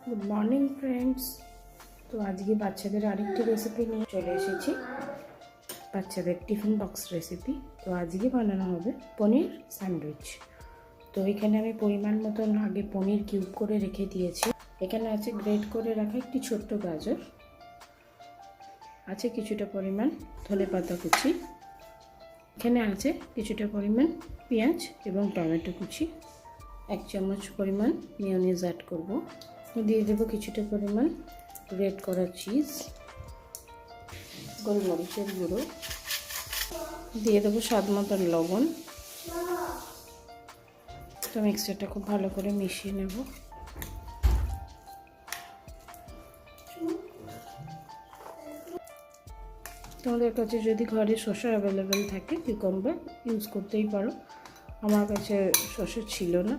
Good morning friends. তো আজকে বাচ্চাদের আরেকটি রেসিপি নিয়ে চলে এসেছি, বাচ্চাদের টিফিন বক্স রেসিপি। তো আজকে বানানো হবে পনির স্যান্ডউইচ। তো এখানে আমি পরিমাণ মতন আগে পনির কিউব করে রেখে দিয়েছি। এখানে আছে গ্রেট করে রাখা একটি ছোট্ট গাজর, আছে কিছুটা পরিমাণ ধনেপাতা কুচি, এখানে আছে কিছুটা পরিমাণ পেঁয়াজ এবং টমেটো কুচি, 1 চামচ পরিমাণ মেয়োনিজ অ্যাড করব। দিয়ে দেবো কিছুটা পরিমাণ গ্রেট করা চিজ, গোলমরিচের গুঁড়ো, দিয়ে দেবো স্বাদ মতন লবণ। তো মিক্সচারটা খুব ভালো করে মিশিয়ে নেব। তোমাদের কাছে যদি ঘরে শসা অ্যাভেলেবেল থাকে, কিউকাম্বার ইউজ করতেই পারো। আমার কাছে শসা ছিল না,